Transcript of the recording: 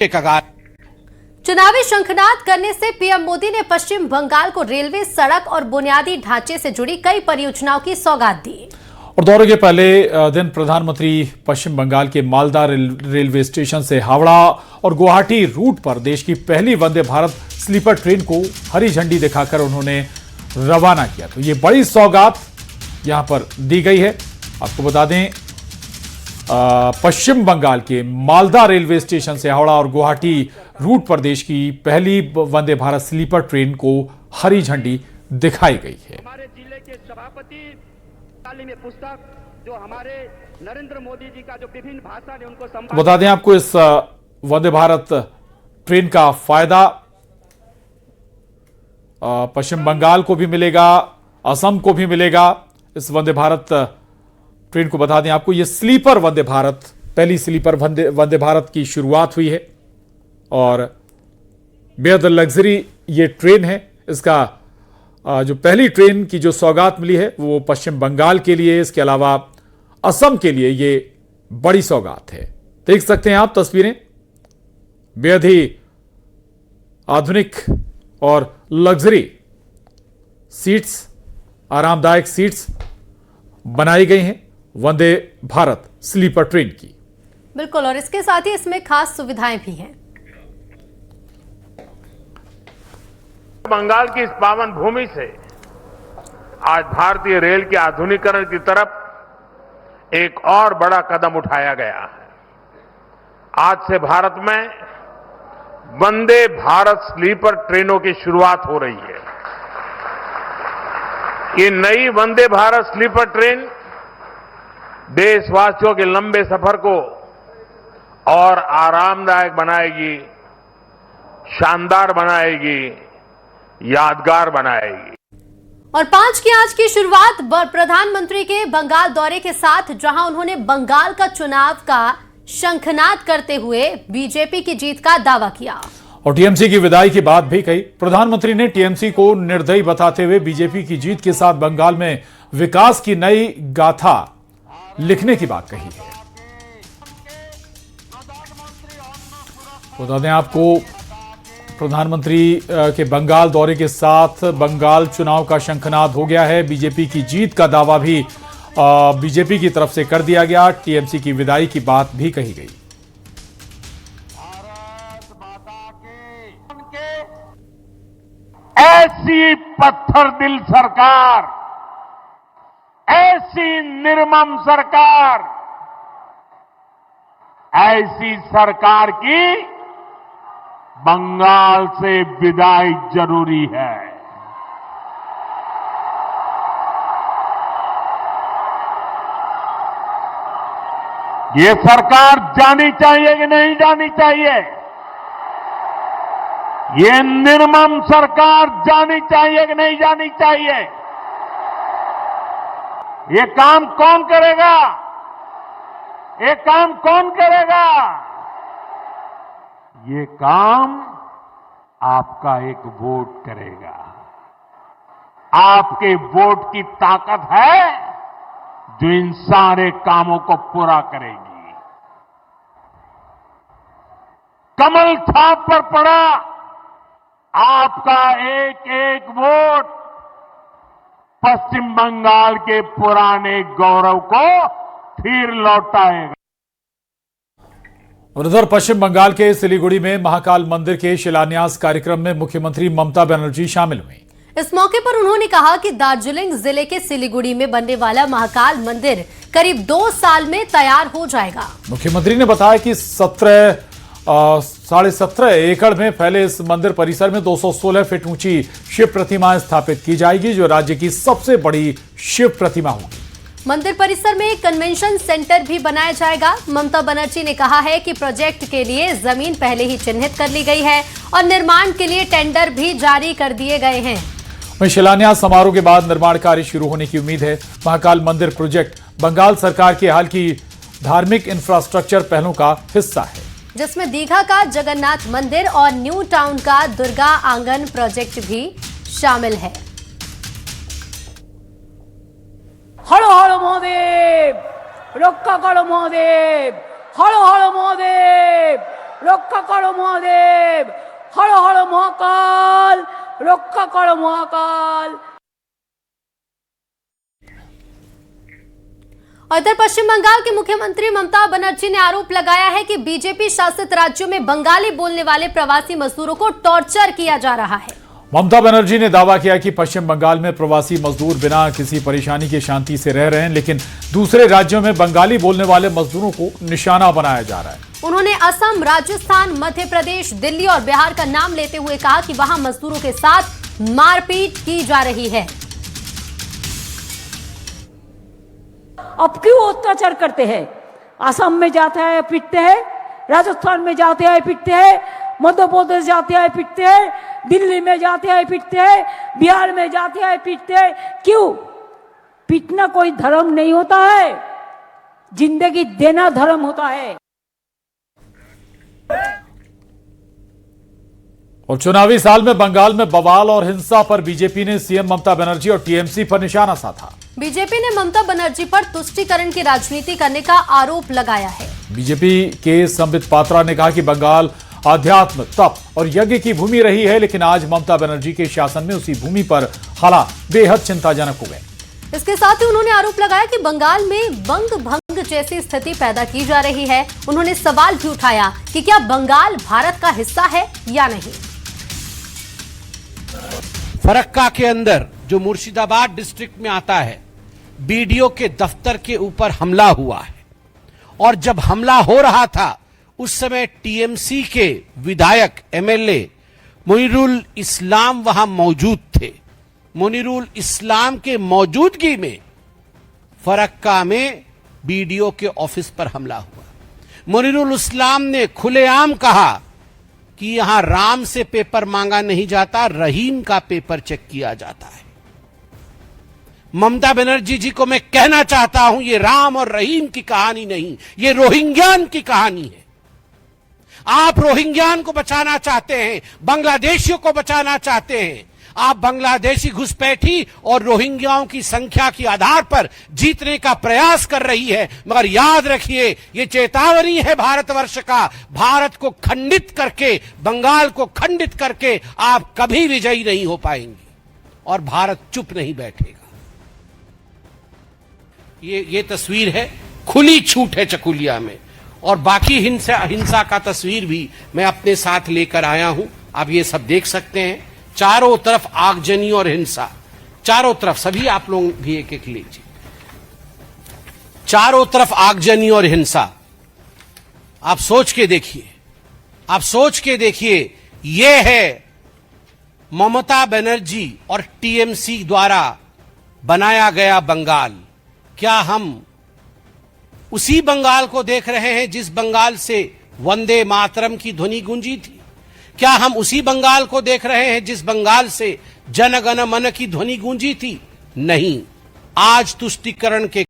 के कगार। चुनावी शंखनाद करने से पीएम मोदी ने पश्चिम बंगाल को रेलवे, सड़क और बुनियादी ढांचे से जुड़ी कई परियोजनाओं की सौगात दी। और दौरे के पहले दिन प्रधानमंत्री पश्चिम बंगाल के मालदा रेलवे स्टेशन से हावड़ा और गुवाहाटी रूट पर देश की पहली वंदे भारत स्लीपर ट्रेन को हरी झंडी दिखाकर उन्होंने रवाना किया। तो ये बड़ी सौगात यहां पर दी गई है। आपको बता दें, पश्चिम बंगाल के मालदा रेलवे स्टेशन से हावड़ा और गुवाहाटी रूट पर देश की पहली वंदे भारत स्लीपर ट्रेन को हरी झंडी दिखाई गई है। हमारे जिले के सभापति में पुस्तक जो हमारे नरेंद्र मोदी जी का जो विभिन्न भाषण है उनको बता दें आपको, इस वंदे भारत ट्रेन का फायदा पश्चिम बंगाल को भी मिलेगा, असम को भी मिलेगा। इस वंदे भारत ट्रेन को बता दें आपको, यह स्लीपर वंदे भारत, पहली स्लीपर वंदे भारत की शुरुआत हुई है और बेहद लग्जरी ये ट्रेन है। इसका जो पहली ट्रेन की जो सौगात मिली है वो पश्चिम बंगाल के लिए, इसके अलावा असम के लिए ये बड़ी सौगात है। देख सकते हैं आप तस्वीरें, बेहद ही आधुनिक और लग्जरी सीट्स, आरामदायक सीट्स बनाई गई हैं वंदे भारत स्लीपर ट्रेन की। बिल्कुल, और इसके साथ ही इसमें खास सुविधाएं भी हैं। बंगाल की इस पावन भूमि से आज भारतीय रेल के आधुनिकीकरण की तरफ एक और बड़ा कदम उठाया गया है। आज से भारत में वंदे भारत स्लीपर ट्रेनों की शुरुआत हो रही है। ये नई वंदे भारत स्लीपर ट्रेन देशवासियों के लंबे सफर को और आरामदायक बनाएगी, शानदार बनाएगी, यादगार बनाएगी। और 5 की आज की शुरुआत प्रधानमंत्री के बंगाल दौरे के साथ, जहां उन्होंने बंगाल का चुनाव का शंखनाद करते हुए बीजेपी की जीत का दावा किया और टीएमसी की विदाई की बात भी कही। प्रधानमंत्री ने टीएमसी को निर्दयी बताते हुए बीजेपी की जीत के साथ बंगाल में विकास की नई गाथा लिखने की बात कही है। बता दें आपको, प्रधानमंत्री के बंगाल दौरे के साथ बंगाल चुनाव का शंखनाद हो गया है। बीजेपी की जीत का दावा भी बीजेपी की तरफ से कर दिया गया। टीएमसी की विदाई की बात भी कही गई। ऐसी पत्थर दिल सरकार, ऐसी निर्मम सरकार, ऐसी सरकार की बंगाल से विदाई जरूरी है। ये सरकार जानी चाहिए कि नहीं जानी चाहिए? ये निर्मम सरकार जानी चाहिए कि नहीं जानी चाहिए? ये काम कौन करेगा? ये काम कौन करेगा? ये काम आपका एक वोट करेगा। आपके वोट की ताकत है जो इन सारे कामों को पूरा करेगी। कमल छाप पर पड़ा आपका एक एक वोट पश्चिम बंगाल के पुराने गौरव को फिर लौटाएगा। और इधर पश्चिम बंगाल के सिलीगुड़ी में महाकाल मंदिर के शिलान्यास कार्यक्रम में मुख्यमंत्री ममता बनर्जी शामिल हुई। इस मौके पर उन्होंने कहा कि दार्जिलिंग जिले के सिलीगुड़ी में बनने वाला महाकाल मंदिर करीब 2 साल में तैयार हो जाएगा। मुख्यमंत्री ने बताया कि 17.5 एकड़ में फैले इस मंदिर परिसर में 216 फीट ऊंची शिव प्रतिमा स्थापित की जाएगी, जो राज्य की सबसे बड़ी शिव प्रतिमा होगी। मंदिर परिसर में एक कन्वेंशन सेंटर भी बनाया जाएगा। ममता बनर्जी ने कहा है कि प्रोजेक्ट के लिए जमीन पहले ही चिन्हित कर ली गई है और निर्माण के लिए टेंडर भी जारी कर दिए गए हैं। वहीं शिलान्यास समारोह के बाद निर्माण कार्य शुरू होने की उम्मीद है। महाकाल मंदिर प्रोजेक्ट बंगाल सरकार के हाल की धार्मिक इंफ्रास्ट्रक्चर पहलों का हिस्सा है, जिसमें दीघा का जगन्नाथ मंदिर और न्यू टाउन का दुर्गा आंगन प्रोजेक्ट भी शामिल है। हर हर महादेव, रक्षा करो महादेव, हर हर महादेव, রক্ষা করো মহাদেব, হর হর মহাকাল, রক্ষা করো মহাকাল। और इधर पश्चिम बंगाल के मुख्यमंत्री ममता बनर्जी ने आरोप लगाया है कि बीजेपी शासित राज्यों में बंगाली बोलने वाले प्रवासी मजदूरों को टॉर्चर किया जा रहा है। ममता बनर्जी ने दावा किया कि पश्चिम बंगाल में प्रवासी मजदूर बिना किसी परेशानी के शांति से रह रहे हैं, लेकिन दूसरे राज्यों में बंगाली बोलने वाले मजदूरों को निशाना बनाया जा रहा है। उन्होंने असम, राजस्थान, मध्य प्रदेश, दिल्ली और बिहार का नाम लेते हुए कहा कि वहां मजदूरों के साथ मारपीट की जा रही है। अब क्यों अत्याचार करते हैं? असम में जाते हैं पीटते हैं, राजस्थान में जाते हैं पीटते हैं, मध्य प्रदेश जाते हैं पीटते हैं, दिल्ली में जाते हैं पीटते हैं, बिहार में जाते हैं पीटते हैं। क्यों? पीटना कोई धर्म नहीं होता है, जिंदगी देना धर्म होता है। और चुनावी साल में बंगाल में बवाल और हिंसा पर बीजेपी ने सीएम ममता बनर्जी और टीएमसी पर निशाना साधा। बीजेपी ने ममता बनर्जी पर तुष्टीकरण की राजनीति करने का आरोप लगाया है। बीजेपी के संबित पात्रा ने कहा कि बंगाल आध्यात्म, तप और यज्ञ की भूमि रही है, लेकिन आज ममता बनर्जी के शासन में उसी भूमि पर हालात बेहद चिंताजनक हो गए। इसके साथ ही उन्होंने आरोप लगाया कि बंगाल में बंग भंग जैसी स्थिति पैदा की जा रही है। उन्होंने सवाल भी उठाया कि क्या बंगाल भारत का हिस्सा है या नहीं। फरक्का के अंदर जो मुर्शिदाबाद डिस्ट्रिक्ट में आता है, बीडीओ के दफ्तर के ऊपर हमला हुआ है, और जब हमला हो रहा था उस समय टीएमसी के विधायक एमएलए मुनीरुल इस्लाम वहां मौजूद थे। मुनीरुल इस्लाम के मौजूदगी में फरक्का में बीडीओ के ऑफिस पर हमला हुआ। मुनीरुल इस्लाम ने खुलेआम कहा कि यहां राम से पेपर मांगा नहीं जाता, रहीम का पेपर चेक किया जाता है। ममता बनर्जी जी को मैं कहना चाहता हूं, ये राम और रहीम की कहानी नहीं, ये रोहिंग्यान की कहानी है। आप रोहिंग्यान को बचाना चाहते हैं, बांग्लादेशियों को बचाना चाहते हैं। आप बांग्लादेशी घुसपैठी और रोहिंग्याओं की संख्या के आधार पर जीतने का प्रयास कर रही है, मगर याद रखिए ये चेतावनी है भारतवर्ष का। भारत को खंडित करके, बंगाल को खंडित करके आप कभी विजयी नहीं हो पाएंगे, और भारत चुप नहीं बैठेगा। ये तस्वीर है, खुली छूट है चकुलिया में, और बाकी हिंसा का तस्वीर भी मैं अपने साथ लेकर आया हूं। आप ये सब देख सकते हैं, चारों तरफ आगजनी और हिंसा, चारों तरफ। सभी आप लोग भी एक एक लीजिए, चारों तरफ आगजनी और हिंसा। आप सोच के देखिए, आप सोच के देखिए, यह है ममता बनर्जी और टीएमसी द्वारा बनाया गया बंगाल। क्या हम उसी बंगाल को देख रहे हैं जिस बंगाल से वंदे मातरम की ध्वनि गूंजी थी? क्या हम उसी बंगाल को देख रहे हैं जिस बंगाल से जन गण मन की ध्वनि गूंजी थी? नहीं। आज तुष्टीकरण के